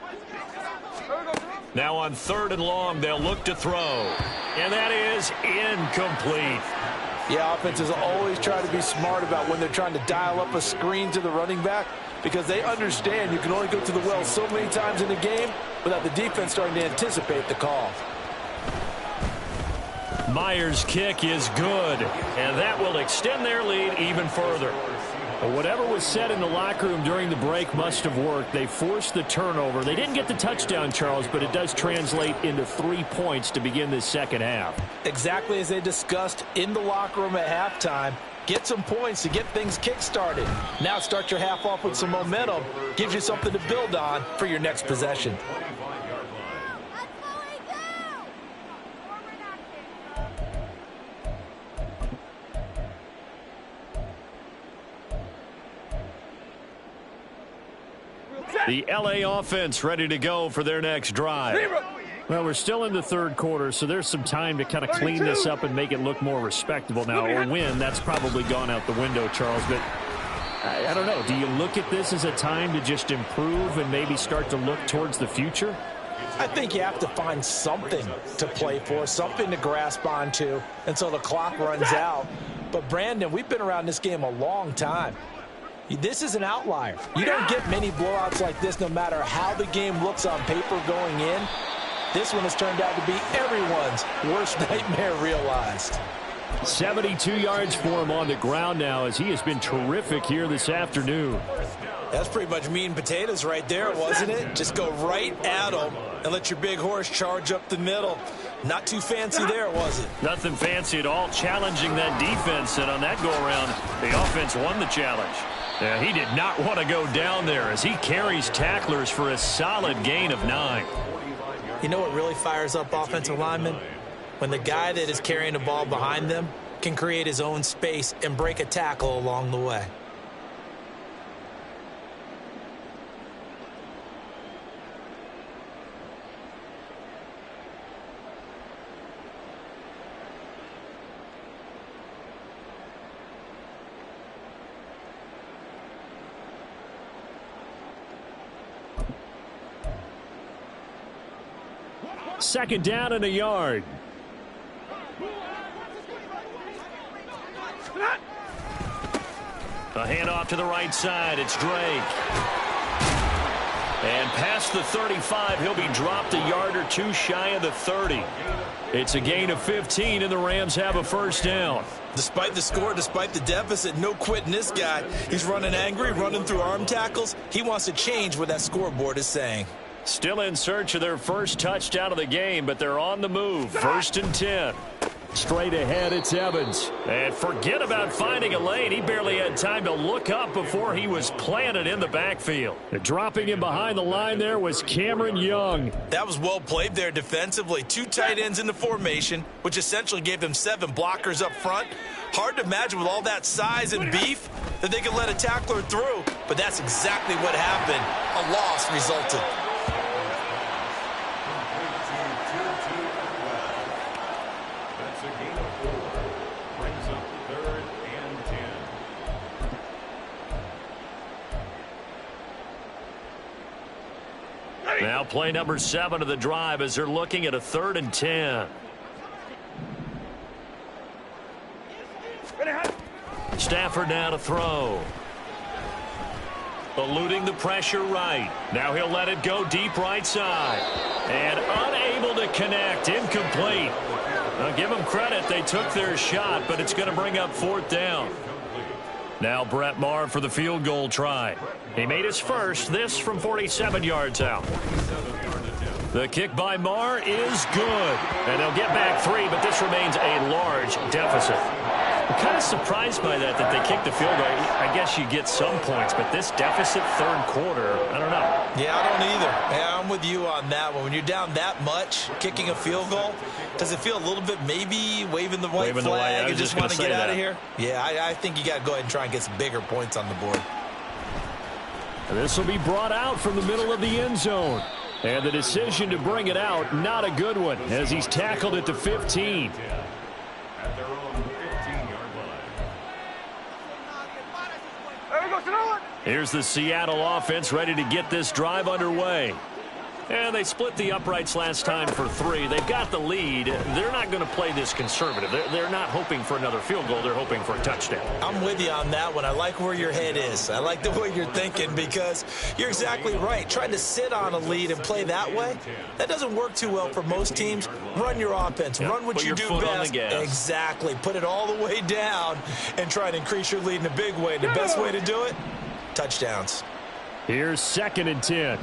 A: Now on 3rd and long, they'll look to throw. And that is incomplete.
D: Yeah, offenses always try to be smart about when they're trying to dial up a screen to the running back because they understand you can only go to the well so many times in a game without the defense starting to anticipate the call.
A: Myers' kick is good, and that will extend their lead even further.
E: But whatever was said in the locker room during the break must have worked. They forced the turnover. They didn't get the touchdown, Charles, but it does translate into 3 points to begin this second half.
B: Exactly as they discussed in the locker room at halftime. Get some points to get things kick-started. Now start your half off with some momentum. Gives you something to build on for your next possession.
A: The L.A. offense ready to go for their next drive.
E: Well, we're still in the 3rd quarter, so there's some time to kind of clean this up and make it look more respectable now. Or win, that's probably gone out the window, Charles. But I don't know. Do you look at this as a time to just improve and maybe start to look towards the future?
B: I think you have to find something to play for, something to grasp onto until the clock runs out. But, Brandon, we've been around this game a long time. This is an outlier. You don't get many blowouts like this no matter how the game looks on paper going in. This one has turned out to be everyone's worst nightmare realized.
E: 72 yards for him on the ground now as he has been terrific here this afternoon.
B: That's pretty much meat and potatoes right there, wasn't it? Just go right at him and let your big horse charge up the middle. Not too fancy there, was it?
A: Nothing fancy at all, challenging that defense, and on that go-around, the offense won the challenge. Yeah, he did not want to go down there as he carries tacklers for a solid gain of 9.
B: You know what really fires up offensive linemen? When the guy that is carrying the ball behind them can create his own space and break a tackle along the way.
E: Second down and a yard.
A: A handoff to the right side. It's Drake. And past the 35, he'll be dropped a yard or two shy of the 30. It's a gain of 15, and the Rams have a first down.
D: Despite the score, despite the deficit, no quitting this guy. He's running angry, running through arm tackles. He wants to change what that scoreboard is saying.
A: Still in search of their first touchdown of the game, but they're on the move. 1st and 10.
E: Straight ahead, it's Evans.
A: And forget about finding a lane. He barely had time to look up before he was planted in the backfield.
E: Dropping him behind the line there was Cameron Young.
D: That was well played there defensively. 2 tight ends in the formation, which essentially gave them 7 blockers up front. Hard to imagine with all that size and beef that they could let a tackler through. But that's exactly what happened. A loss resulted.
A: Now play number 7 of the drive as they're looking at a 3rd and 10. Stafford now to throw. Eluding the pressure right. Now he'll let it go deep right side. And unable to connect. Incomplete. Now give them credit. They took their shot, but it's going to bring up 4th down. Now Brett Maher for the field goal try. He made his first, this from 47 yards out. The kick by Maher is good. And they'll get back 3, but this remains a large deficit. I'm kind of surprised by that they kicked the field goal. I guess you get some points, but this deficit 3rd quarter, I don't know.
D: Yeah, I don't either. Yeah, I'm with you on that one. When you're down that much, kicking a field goal, does it feel a little bit maybe waving the white flag and just want to get out of here? Yeah, I think you got to go ahead and try and get some bigger points on the board.
E: This will be brought out from the middle of the end zone. And the decision to bring it out, not a good one, as he's tackled at the 15.
C: At their own 15-yard line.
A: Here's the Seattle offense ready to get this drive underway. And they split the uprights last time for 3. They've got the lead. They're not going to play this conservative. They're not hoping for another field goal. They're hoping for a touchdown.
D: I'm with you on that one. I like where your head is. I like the way you're thinking because you're exactly right. Trying to sit on a lead and play that way, that doesn't work too well for most teams. Run your offense. Run what you do best. Exactly. Put it all the way down and try to increase your lead in a big way. The best way to do it, touchdowns.
E: Here's 2nd and 10.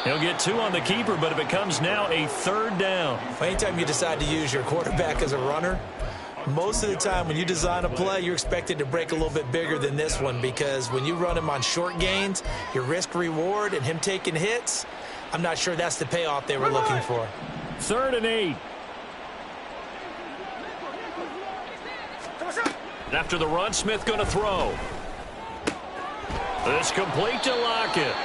A: He'll get 2 on the keeper, but it becomes now a 3rd down.
D: Anytime you decide to use your quarterback as a runner, most of the time when you design a play, you're expected to break a little bit bigger than this one because when you run him on short gains, your risk-reward and him taking hits, I'm not sure that's the payoff they were looking for.
E: 3rd and 8.
A: After the run, Smith going to throw. This complete to Lockett.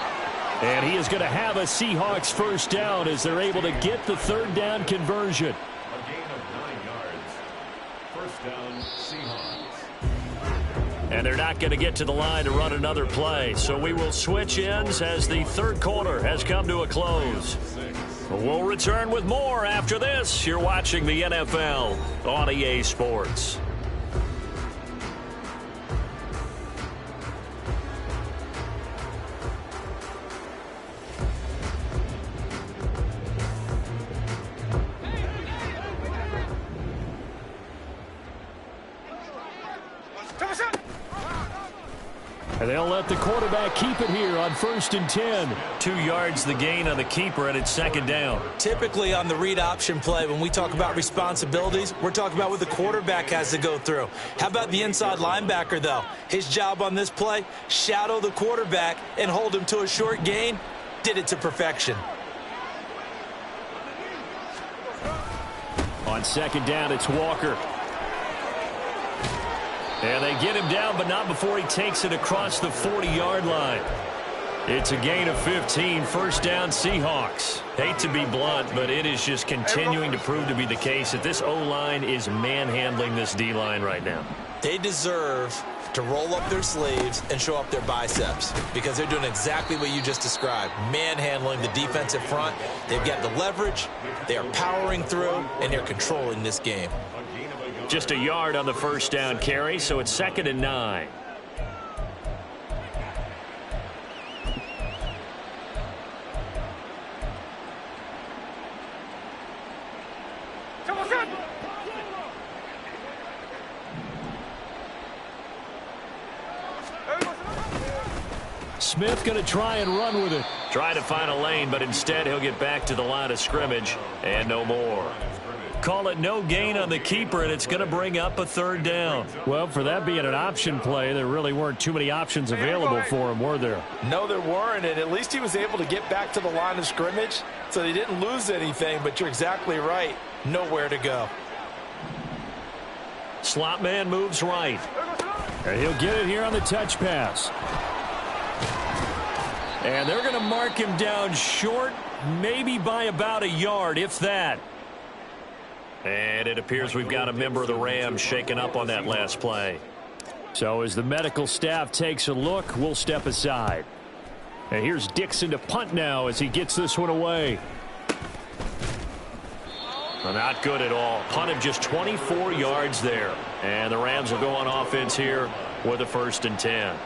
E: And he is going to have a Seahawks first down as they're able to get the 3rd down conversion.
C: A gain of 9 yards. First down, Seahawks.
A: And they're not going to get to the line to run another play. So we will switch ends as the 3rd quarter has come to a close. We'll return with more after this. You're watching the NFL on EA Sports.
E: And they'll let the quarterback keep it here on 1st and 10.
A: 2 yards the gain on the keeper, and it's 2nd down.
D: Typically on the read option play, when we talk about responsibilities, we're talking about what the quarterback has to go through. How about the inside linebacker, though? His job on this play, shadow the quarterback and hold him to a short gain. Did it to perfection.
E: On 2nd down, it's Walker.
A: And they get him down, but not before he takes it across the 40-yard line. It's a gain of 15, 1st down Seahawks. Hate to be blunt, but it is just continuing to prove to be the case that this O-line is manhandling this D-line right now.
D: They deserve
B: to roll up their sleeves and show up their biceps because they're doing exactly what you just described, manhandling the defensive front. They've got the leverage, they are powering through, and they're controlling this game.
A: Just a yard on the first down carry, so it's 2nd and 9.
E: Smith going to try and run with it.
A: Try to find a lane, but instead he'll get back to the line of scrimmage and no more. Call it no gain on the keeper, and it's going to bring up a 3rd down.
E: Well, for that being an option play, there really weren't too many options available for him, were there?
D: No, there weren't, and at least he was able to get back to the line of scrimmage, so they didn't lose anything, but you're exactly right. Nowhere to go.
A: Slot man moves right.
E: And he'll get it here on the touch pass. And they're going to mark him down short, maybe by about a yard, if that.
A: And it appears we've got a member of the Rams shaken up on that last play.
E: So as the medical staff takes a look, we'll step aside. And here's Dixon to punt now as he gets this one away.
A: Well, not good at all. Punted just 24 yards there. And the Rams will go on offense here with a 1st and 10.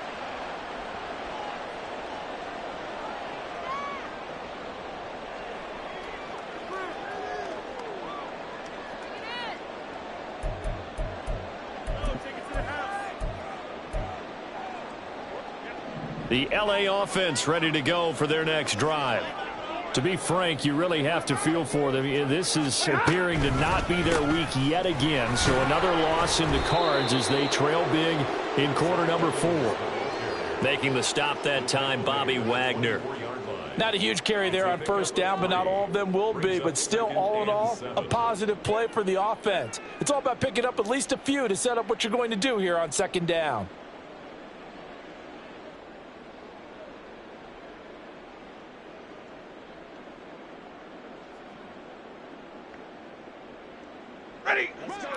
A: The LA offense ready to go for their next drive.
E: To be frank, you really have to feel for them. This is appearing to not be their week yet again. So another loss in the cards as they trail big in quarter number 4.
A: Making the stop that time, Bobby Wagner.
D: Not a huge carry there on 1st down, but not all of them will be. But still, all in all, a positive play for the offense. It's all about picking up at least a few to set up what you're going to do here on 2nd down.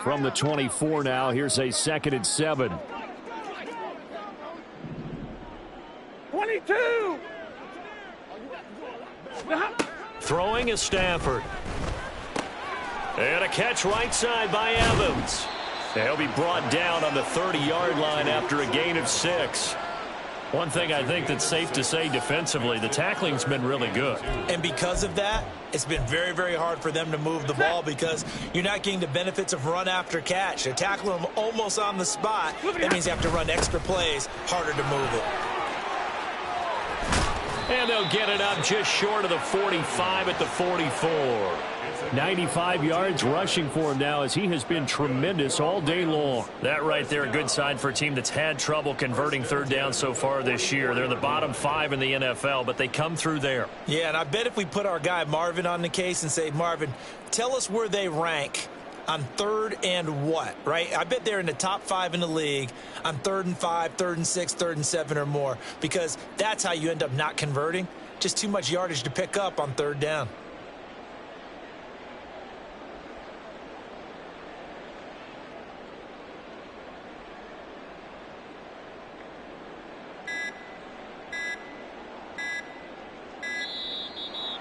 E: From the 24 now, here's a 2nd and 7.
F: 22.
A: Throwing is Stafford. And a catch right side by Evans. He'll be brought down on the 30-yard line after a gain of 6. One thing I think that's safe to say defensively, the tackling's been really good.
B: And because of that, it's been very, very hard for them to move the ball because you're not getting the benefits of run after catch. They're tackling them almost on the spot. That means you have to run extra plays, harder to move it.
A: And they'll get it up just short of the 45 at the 44.
E: 95 yards rushing for him now as he has been tremendous all day long.
A: That right there, a good sign for a team that's had trouble converting 3rd down so far this year. They're in the bottom 5 in the NFL, but they come through there.
B: Yeah, and I bet if we put our guy Marvin on the case and say, Marvin, tell us where they rank on 3rd and what, right? I bet they're in the top 5 in the league on 3rd and 5, 3rd and 6, 3rd and 7 or more, because that's how you end up not converting. Just too much yardage to pick up on 3rd down.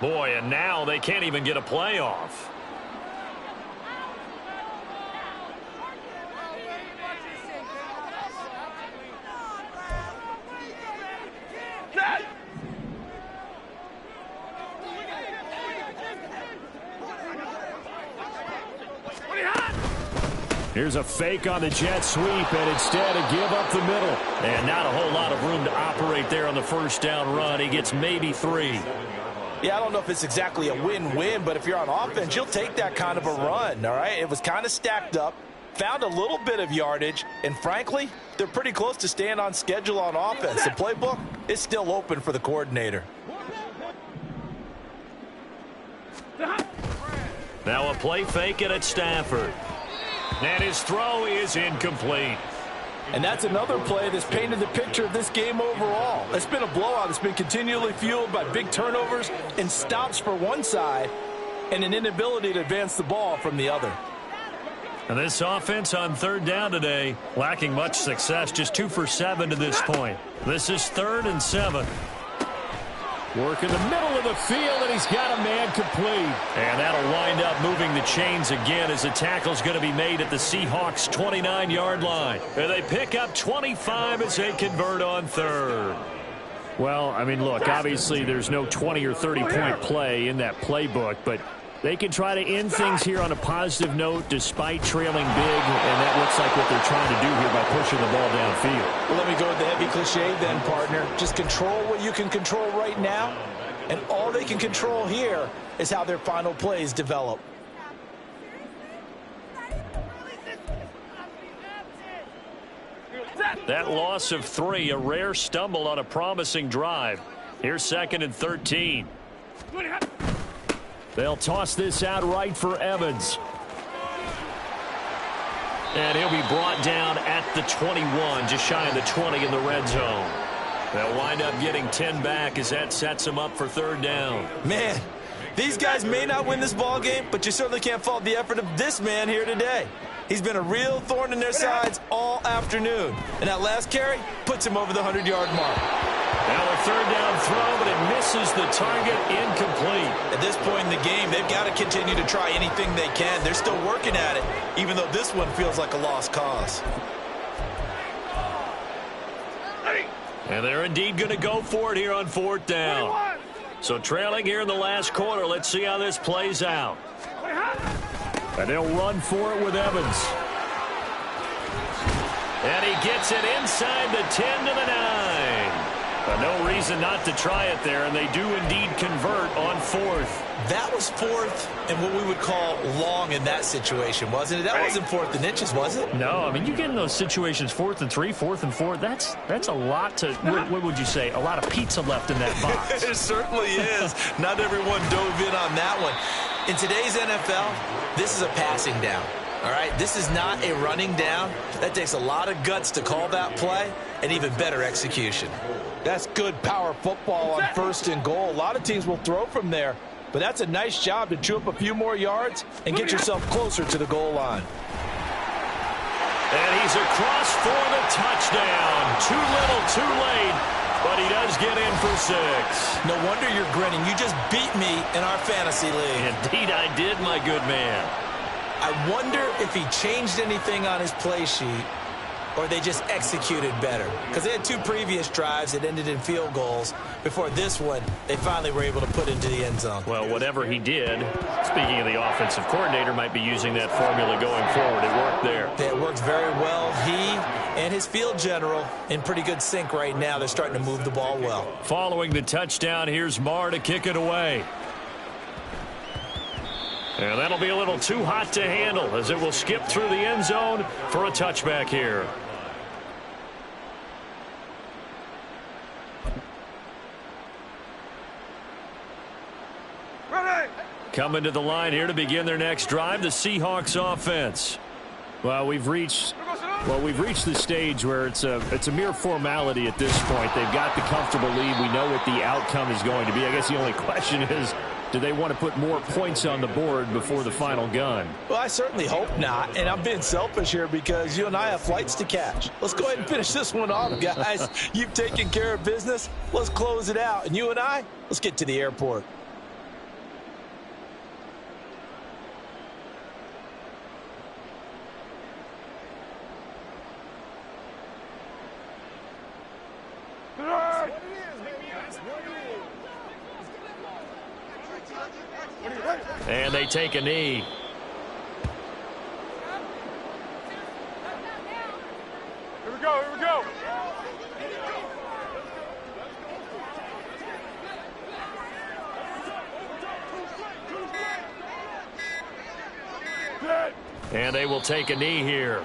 A: Boy, and now they can't even get a playoff.
E: Here's a fake on the jet sweep, and instead a give up the middle.
A: And not a whole lot of room to operate there on the 1st down run. He gets maybe 3.
D: Yeah, I don't know if it's exactly a win-win, but if you're on offense, you'll take that kind of a run, all right? It was kind of stacked up, found a little bit of yardage, and frankly, they're pretty close to staying on schedule on offense. The playbook is still open for the coordinator.
A: Now a play fake it at Stafford. And his throw is incomplete.
D: And that's another play that's painted the picture of this game overall. It's been a blowout. It's been continually fueled by big turnovers and stops for one side and an inability to advance the ball from the other.
A: And this offense on third down today, lacking much success, just 2 for 7 to this point. This is 3rd and 7.
E: Work in the middle of the field, and he's got a man complete.
A: And that'll wind up moving the chains again as the tackle's going to be made at the Seahawks' 29-yard line. And they pick up 25 as they convert on 3rd.
E: Well, I mean, look, obviously there's no 20 or 30-point play in that playbook, but they can try to end things here on a positive note despite trailing big, and that looks like what they're trying to do here by pushing the ball downfield.
B: Well, let me go with the heavy cliche then, partner. Just control what you can control right now, and all they can control here is how their final plays develop.
A: That loss of 3, a rare stumble on a promising drive. Here's 2nd and 13.
E: They'll toss this out right for Evans.
A: And he'll be brought down at the 21, just shy of the 20 in the red zone. They'll wind up getting 10 back as that sets them up for 3rd down.
B: Man, these guys may not win this ball game, but you certainly can't fault the effort of this man here today. He's been a real thorn in their sides all afternoon. And that last carry puts him over the 100-yard mark.
A: Now a 3rd down throw, but it misses the target, incomplete.
B: At this point in the game, they've got to continue to try anything they can. They're still working at it, even though this one feels like a lost cause.
A: And they're indeed going to go for it here on 4th down. So trailing here in the last quarter, let's see how this plays out.
E: And they'll run for it with Evans.
A: And he gets it inside the 10 to the 9. But no reason not to try it there, and they do indeed convert on 4th.
B: That was 4th and what we would call long in that situation, wasn't it? That wasn't 4th and inches, was it?
A: No, I mean, you get in those situations 4th and 3, 4th and 4. That's a lot to, what would you say, a lot of pizza left in that box.
B: It certainly is. Not everyone dove in on that one. In today's NFL, this is a passing down. All right, this is not a running down. That takes a lot of guts to call that play and even better execution. That's good power football on 1st and goal. A lot of teams will throw from there, but that's a nice job to chew up a few more yards and get yourself closer to the goal line.
A: And he's across for the touchdown. Too little, too late, but he does get in for 6.
B: No wonder you're grinning. You just beat me in our fantasy league.
A: Indeed I did, my good man.
B: I wonder if he changed anything on his play sheet or they just executed better. Because they had 2 previous drives that ended in field goals. Before this one, they finally were able to put into the end zone.
A: Well, whatever he did, speaking of the offensive coordinator, might be using that formula going forward. It worked there.
B: It worked very well. He and his field general in pretty good sync right now. They're starting to move the ball well.
A: Following the touchdown, here's Marr to kick it away. And that'll be a little too hot to handle as it will skip through the end zone for a touchback here. Coming to the line here to begin their next drive, the Seahawks offense.
E: Well, we've reached the stage where it's a mere formality at this point. They've got the comfortable lead. We know what the outcome is going to be. I guess the only question is, do they want to put more points on the board before the final gun?
B: Well, I certainly hope not, and I'm being selfish here because you and I have flights to catch. Let's go ahead and finish this one off, guys. You've taken care of business. Let's close it out, and you and I, let's get to the airport.
A: And they take a knee.
F: Here we go, here we go.
A: And they will take a knee here.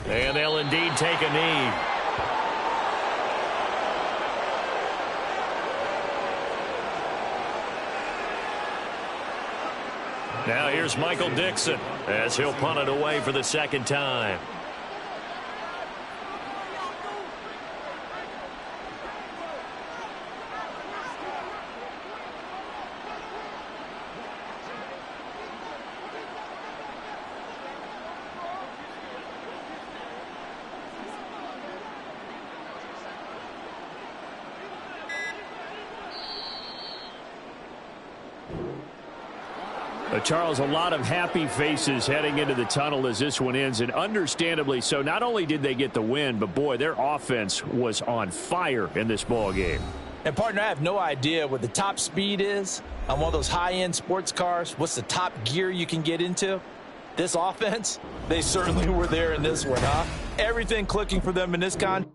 A: And they'll indeed take a knee. Now here's Michael Dixon as he'll punt it away for the second time.
E: Charles, a lot of happy faces heading into the tunnel as this one ends, and understandably so. Not only did they get the win, but, boy, their offense was on fire in this ball game.
B: And, partner, I have no idea what the top speed is on one of those high-end sports cars. What's the top gear you can get into? This offense, they certainly were there in this one, huh? Everything clicking for them in this con.